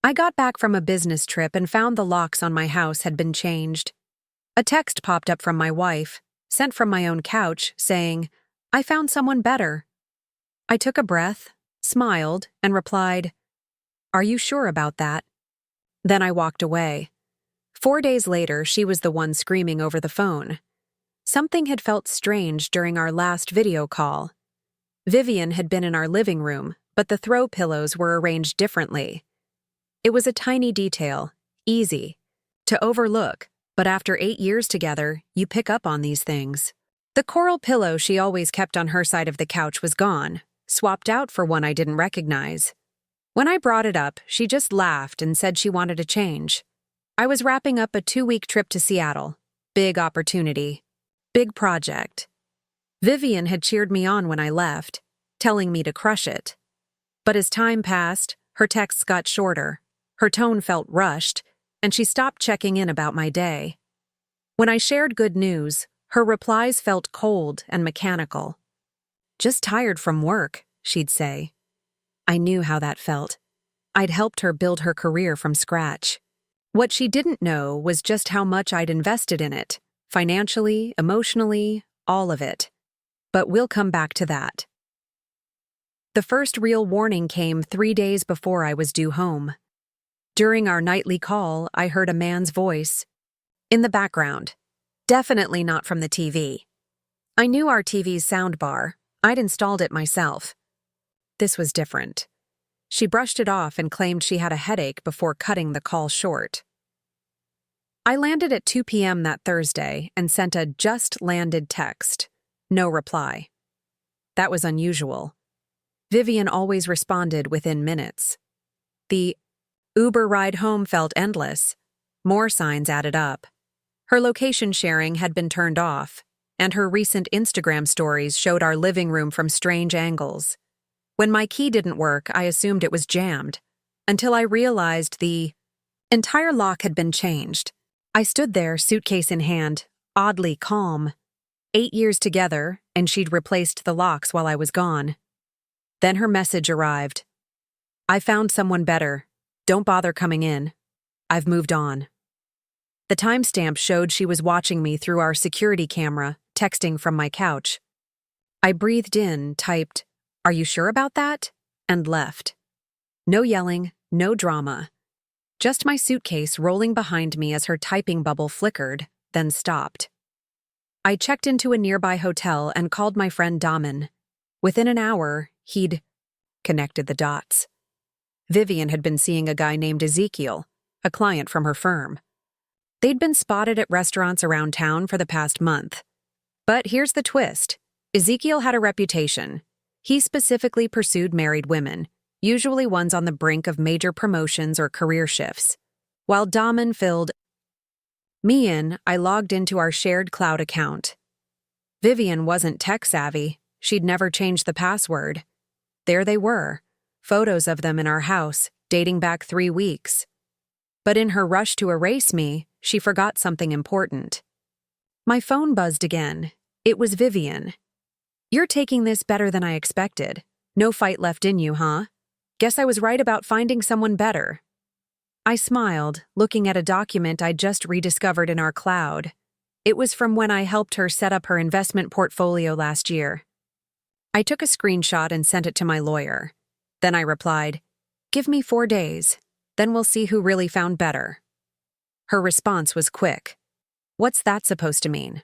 I got back from a business trip and found the locks on my house had been changed. A text popped up from my wife, sent from my own couch, saying, "I found someone better." I took a breath, smiled, and replied, "Are you sure about that?" Then I walked away. 4 days later, she was the one screaming over the phone. Something had felt strange during our last video call. Vivian had been in our living room, but the throw pillows were arranged differently. It was a tiny detail, easy to overlook, but after 8 years together, you pick up on these things. The coral pillow she always kept on her side of the couch was gone, swapped out for one I didn't recognize. When I brought it up, she just laughed and said she wanted a change. I was wrapping up a 2-week trip to Seattle. Big opportunity. Big project. Vivian had cheered me on when I left, telling me to crush it. But as time passed, her texts got shorter, her tone felt rushed, and she stopped checking in about my day. When I shared good news, her replies felt cold and mechanical. "Just tired from work," she'd say. I knew how that felt. I'd helped her build her career from scratch. What she didn't know was just how much I'd invested in it, financially, emotionally, all of it. But we'll come back to that. The first real warning came 3 days before I was due home. During our nightly call, I heard a man's voice in the background, definitely not from the TV. I knew our TV's soundbar. I'd installed it myself. This was different. She brushed it off and claimed she had a headache before cutting the call short. I landed at 2 p.m. that Thursday and sent a "just landed" text. No reply. That was unusual. Vivian always responded within minutes. The Uber ride home felt endless. More signs added up. Her location sharing had been turned off, and her recent Instagram stories showed our living room from strange angles. When my key didn't work, I assumed it was jammed, until I realized the entire lock had been changed. I stood there, suitcase in hand, oddly calm. 8 years together, and she'd replaced the locks while I was gone. Then her message arrived. "I found someone better. Don't bother coming in. I've moved on." The timestamp showed she was watching me through our security camera, texting from my couch. I breathed in, typed, "Are you sure about that?" and left. No yelling, no drama. Just my suitcase rolling behind me as her typing bubble flickered, then stopped. I checked into a nearby hotel and called my friend Daman. Within an hour, he'd connected the dots. Vivian had been seeing a guy named Ezekiel, a client from her firm. They'd been spotted at restaurants around town for the past month. But here's the twist. Ezekiel had a reputation. He specifically pursued married women, usually ones on the brink of major promotions or career shifts. While Daman filled me in, I logged into our shared cloud account. Vivian wasn't tech-savvy. She'd never changed the password. There they were, photos of them in our house, dating back 3 weeks. But in her rush to erase me, she forgot something important. My phone buzzed again. It was Vivian. "You're taking this better than I expected. No fight left in you, huh? Guess I was right about finding someone better." I smiled, looking at a document I'd just rediscovered in our cloud. It was from when I helped her set up her investment portfolio last year. I took a screenshot and sent it to my lawyer. Then I replied, "Give me 4 days, then we'll see who really found better." Her response was quick. "What's that supposed to mean?"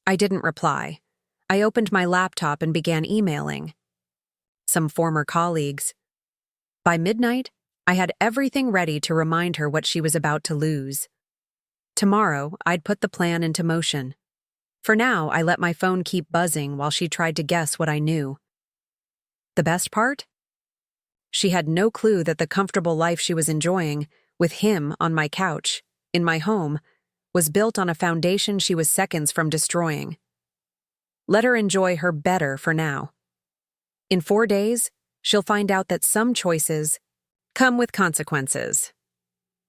I didn't reply. I opened my laptop and began emailing. Some former colleagues. By midnight, I had everything ready to remind her what she was about to lose. Tomorrow, I'd put the plan into motion. For now, I let my phone keep buzzing while she tried to guess what I knew. The best part? She had no clue that the comfortable life she was enjoying, with him on my couch, in my home, was built on a foundation she was seconds from destroying. Let her enjoy her better for now. In 4 days, she'll find out that some choices come with consequences.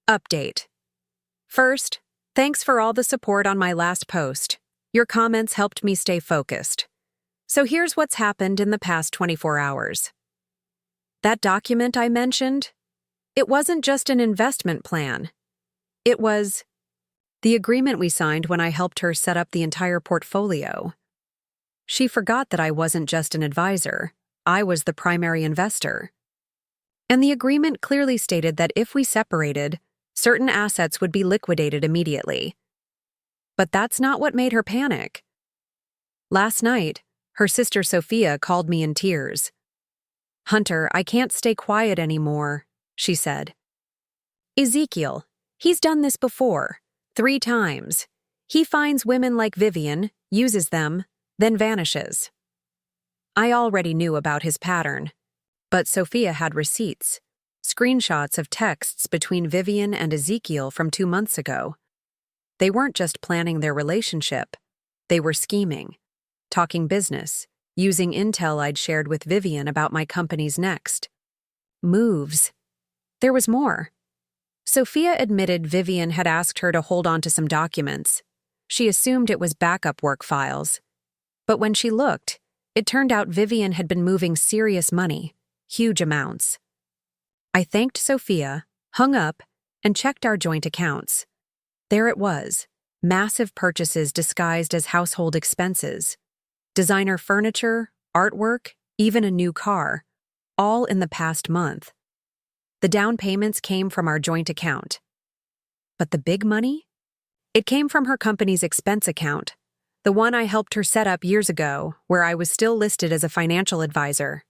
Update. First, thanks for all the support on my last post. Your comments helped me stay focused. So here's what's happened in the past 24 hours. That document I mentioned? It wasn't just an investment plan. It was the agreement we signed when I helped her set up the entire portfolio. She forgot that I wasn't just an advisor, I was the primary investor. And the agreement clearly stated that if we separated, certain assets would be liquidated immediately. But that's not what made her panic. Last night, her sister Sophia called me in tears. "Hunter, I can't stay quiet anymore," she said. "Ezekiel, he's done this before, 3 times. He finds women like Vivian, uses them, then vanishes." I already knew about his pattern, but Sophia had receipts, screenshots of texts between Vivian and Ezekiel from 2 months ago. They weren't just planning their relationship, they were scheming, talking business, using intel I'd shared with Vivian about my company's next moves. There was more. Sophia admitted Vivian had asked her to hold on to some documents. She assumed it was backup work files. But when she looked, it turned out Vivian had been moving serious money, huge amounts. I thanked Sophia, hung up, and checked our joint accounts. There it was, massive purchases disguised as household expenses. Designer furniture, artwork, even a new car, all in the past month. The down payments came from our joint account. But the big money? It came from her company's expense account, the one I helped her set up years ago, where I was still listed as a financial advisor.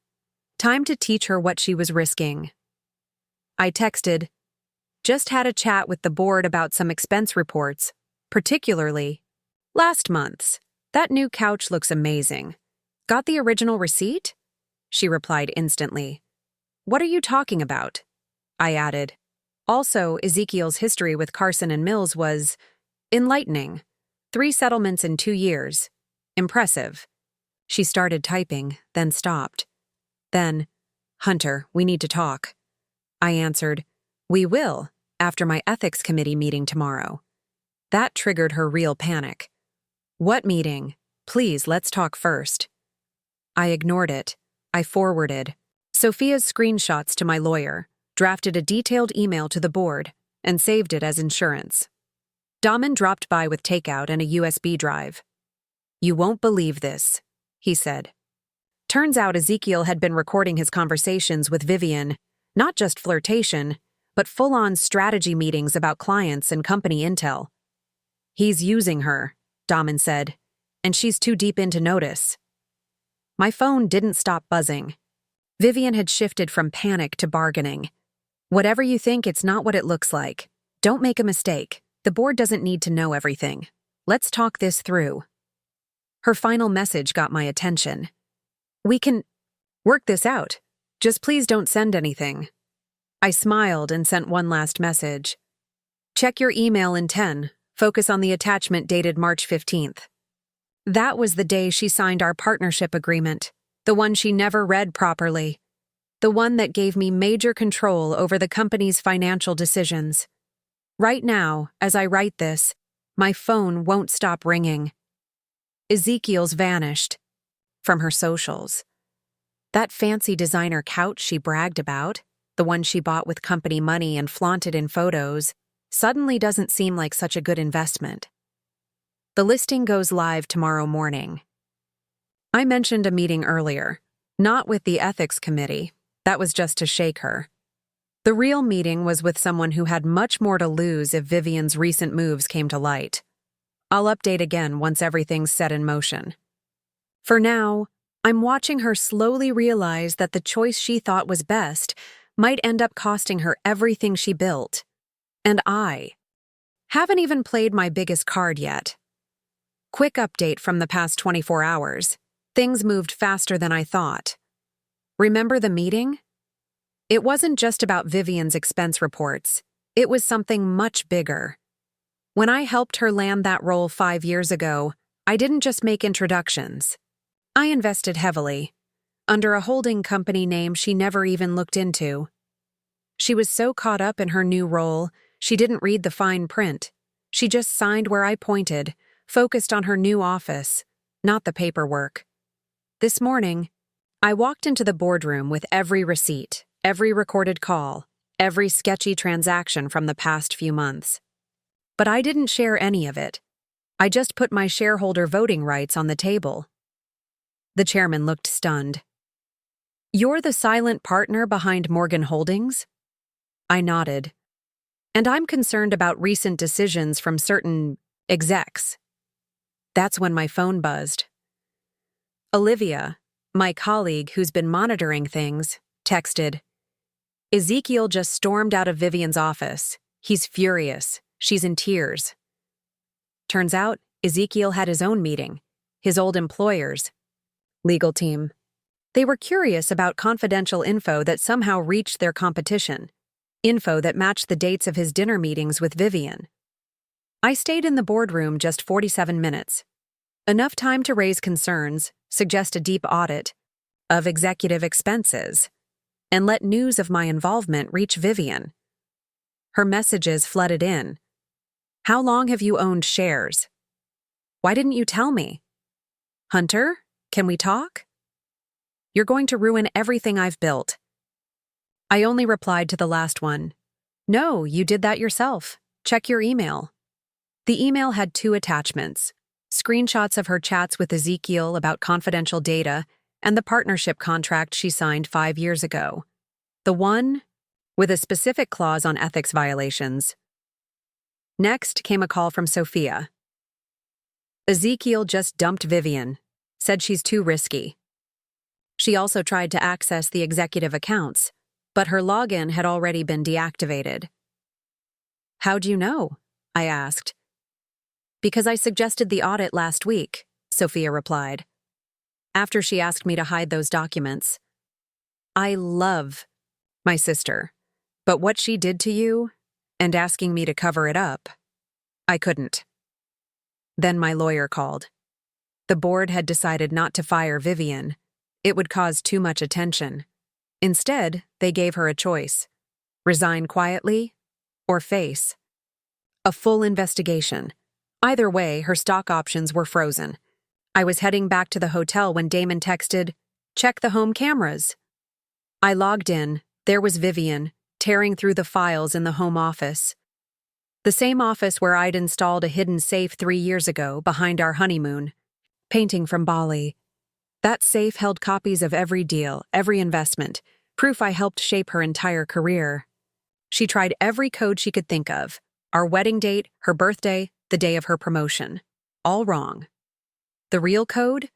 Time to teach her what she was risking. I texted, "Just had a chat with the board about some expense reports, particularly last month's. That new couch looks amazing. Got the original receipt?" She replied instantly. "What are you talking about?" I added. Also, Ezekiel's history with Carson and Mills was enlightening. 3 settlements in 2 years. Impressive. She started typing, then stopped. Then, "Hunter, we need to talk." I answered, "We will, after my ethics committee meeting tomorrow." That triggered her real panic. "What meeting? Please, let's talk first." I ignored it. I forwarded Sophia's screenshots to my lawyer, drafted a detailed email to the board, and saved it as insurance. Daman dropped by with takeout and a USB drive. "You won't believe this," he said. Turns out Ezekiel had been recording his conversations with Vivian, not just flirtation, but full-on strategy meetings about clients and company intel. "He's using her," Daman said, "and she's too deep in to notice." My phone didn't stop buzzing. Vivian had shifted from panic to bargaining. "Whatever you think, it's not what it looks like. Don't make a mistake. The board doesn't need to know everything. Let's talk this through." Her final message got my attention. "We can work this out. Just please don't send anything." I smiled and sent one last message. "Check your email in 10. Focus on the attachment dated March 15th. That was the day she signed our partnership agreement, the one she never read properly, the one that gave me major control over the company's financial decisions. Right now, as I write this, my phone won't stop ringing. Ezekiel's vanished from her socials. That fancy designer couch she bragged about, the one she bought with company money and flaunted in photos, suddenly doesn't seem like such a good investment. The listing goes live tomorrow morning. I mentioned a meeting earlier, not with the ethics committee. That was just to shake her. The real meeting was with someone who had much more to lose if Vivian's recent moves came to light. I'll update again once everything's set in motion. For now, I'm watching her slowly realize that the choice she thought was best might end up costing her everything she built. And I haven't even played my biggest card yet. Quick update from the past 24 hours. Things moved faster than I thought. Remember the meeting? It wasn't just about Vivian's expense reports. It was something much bigger. When I helped her land that role 5 years ago, I didn't just make introductions. I invested heavily, under a holding company name she never even looked into. She was so caught up in her new role, she didn't read the fine print. She just signed where I pointed, focused on her new office, not the paperwork. This morning, I walked into the boardroom with every receipt, every recorded call, every sketchy transaction from the past few months. But I didn't share any of it. I just put my shareholder voting rights on the table. The chairman looked stunned. You're the silent partner behind Morgan Holdings? I nodded. And I'm concerned about recent decisions from certain execs. That's when my phone buzzed. Olivia, my colleague who's been monitoring things, texted. Ezekiel just stormed out of Vivian's office. He's furious. She's in tears. Turns out, Ezekiel had his own meeting. His old employer's legal team. They were curious about confidential info that somehow reached their competition. Info that matched the dates of his dinner meetings with Vivian. I stayed in the boardroom just 47 minutes. Enough time to raise concerns, suggest a deep audit of executive expenses, and let news of my involvement reach Vivian. Her messages flooded in. How long have you owned shares? Why didn't you tell me? Hunter, can we talk? You're going to ruin everything I've built. I only replied to the last one. No, you did that yourself. Check your email. The email had 2 attachments, screenshots of her chats with Ezekiel about confidential data and the partnership contract she signed 5 years ago. The one with a specific clause on ethics violations. Next came a call from Sophia. Ezekiel just dumped Vivian, said she's too risky. She also tried to access the executive accounts, but her login had already been deactivated. How'd you know? I asked. Because I suggested the audit last week, Sophia replied. After she asked me to hide those documents. I love my sister, but what she did to you, and asking me to cover it up, I couldn't. Then my lawyer called. The board had decided not to fire Vivian. It would cause too much attention. Instead, they gave her a choice: resign quietly or face a full investigation. Either way, her stock options were frozen. I was heading back to the hotel when Damon texted, "Check the home cameras." I logged in. There was Vivian, tearing through the files in the home office. The same office where I'd installed a hidden safe 3 years ago behind our honeymoon. Painting from Bali. That safe held copies of every deal, every investment, proof I helped shape her entire career. She tried every code she could think of. Our wedding date, her birthday, the day of her promotion. All wrong. The real code?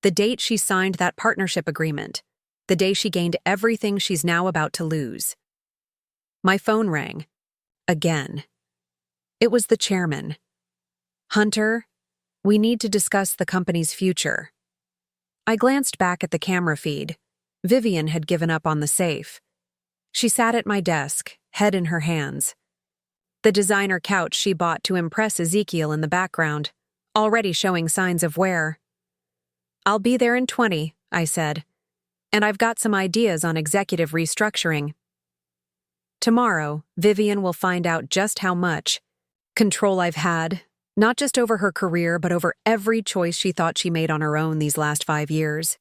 The date she signed that partnership agreement. The day she gained everything she's now about to lose. My phone rang. Again. It was the chairman. Hunter, we need to discuss the company's future. I glanced back at the camera feed. Vivian had given up on the safe. She sat at my desk, head in her hands. The designer couch she bought to impress Ezekiel in the background, already showing signs of wear. I'll be there in 20, I said. And I've got some ideas on executive restructuring. Tomorrow, Vivian will find out just how much control I've had, not just over her career, but over every choice she thought she made on her own these last 5 years.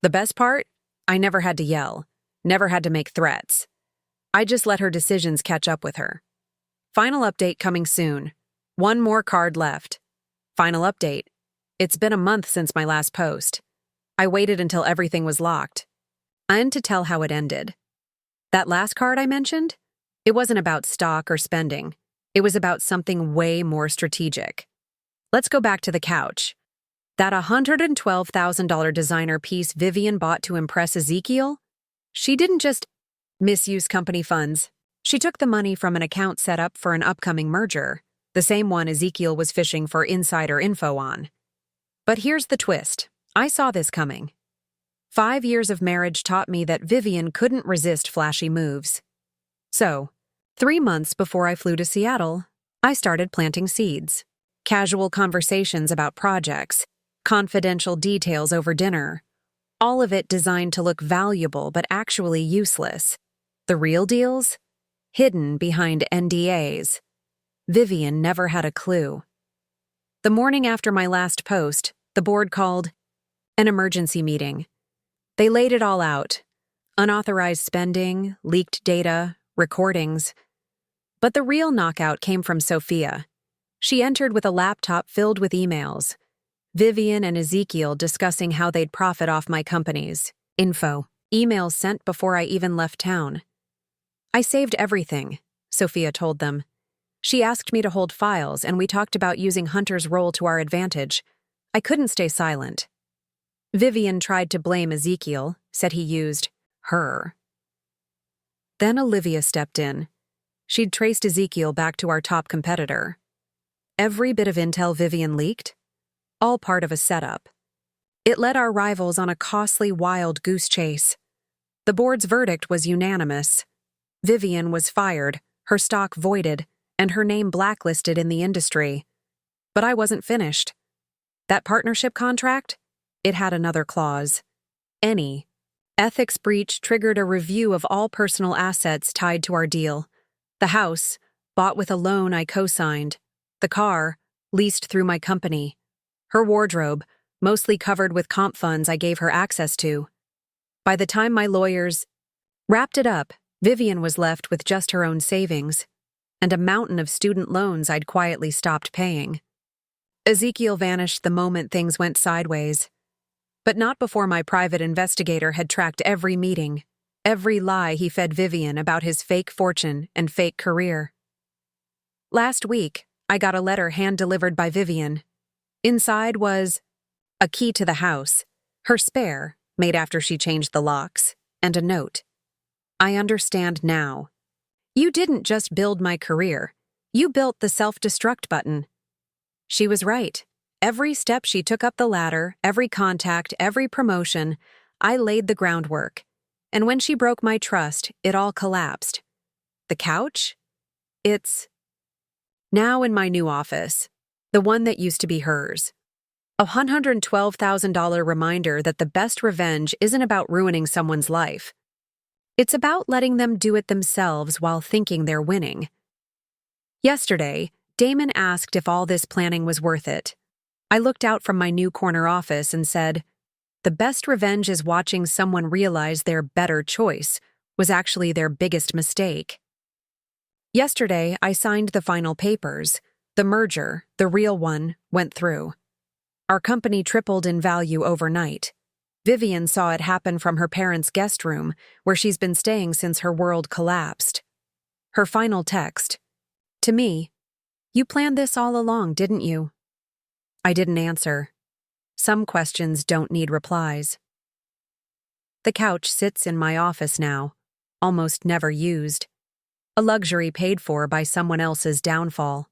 The best part? I never had to yell, never had to make threats. I just let her decisions catch up with her. Final update coming soon. 1 more card left. Final update. It's been a month since my last post. I waited until everything was locked. And to tell how it ended. That last card I mentioned? It wasn't about stock or spending. It was about something way more strategic. Let's go back to the couch. That $112,000 designer piece Vivian bought to impress Ezekiel? She didn't just misuse company funds. She took the money from an account set up for an upcoming merger, the same one Ezekiel was fishing for insider info on. But here's the twist. I saw this coming. 5 years of marriage taught me that Vivian couldn't resist flashy moves. So, 3 months before I flew to Seattle, I started planting seeds. Casual conversations about projects, confidential details over dinner. All of it designed to look valuable but actually useless. The real deals? Hidden behind NDAs. Vivian never had a clue. The morning after my last post, the board called an emergency meeting. They laid it all out. Unauthorized spending, leaked data, recordings. But the real knockout came from Sophia. She entered with a laptop filled with emails. Vivian and Ezekiel discussing how they'd profit off my company's info. Emails sent before I even left town. I saved everything, Sophia told them. She asked me to hold files, and we talked about using Hunter's role to our advantage. I couldn't stay silent. Vivian tried to blame Ezekiel, said he used her. Then Olivia stepped in. She'd traced Ezekiel back to our top competitor. Every bit of intel Vivian leaked, all part of a setup. It led our rivals on a costly wild goose chase. The board's verdict was unanimous. Vivian was fired, her stock voided, and her name blacklisted in the industry. But I wasn't finished. That partnership contract? It had another clause. Any ethics breach triggered a review of all personal assets tied to our deal. The house, bought with a loan I co-signed. The car, leased through my company. Her wardrobe, mostly covered with comp funds I gave her access to. By the time my lawyers wrapped it up, Vivian was left with just her own savings and a mountain of student loans I'd quietly stopped paying. Ezekiel vanished the moment things went sideways. But not before my private investigator had tracked every meeting, every lie he fed Vivian about his fake fortune and fake career. Last week, I got a letter hand-delivered by Vivian. Inside was a key to the house, her spare, made after she changed the locks, and a note. I understand now. You didn't just build my career. You built the self-destruct button. She was right. Every step she took up the ladder, every contact, every promotion, I laid the groundwork. And when she broke my trust, it all collapsed. The couch? It's now in my new office, the one that used to be hers. A $112,000 reminder that the best revenge isn't about ruining someone's life. It's about letting them do it themselves while thinking they're winning. Yesterday, Damon asked if all this planning was worth it. I looked out from my new corner office and said, the best revenge is watching someone realize their better choice was actually their biggest mistake. Yesterday, I signed the final papers. The merger, the real one, went through. Our company tripled in value overnight. Vivian saw it happen from her parents' guest room, where she's been staying since her world collapsed. Her final text. To me, you planned this all along, didn't you? I didn't answer. Some questions don't need replies. The couch sits in my office now, almost never used. A luxury paid for by someone else's downfall.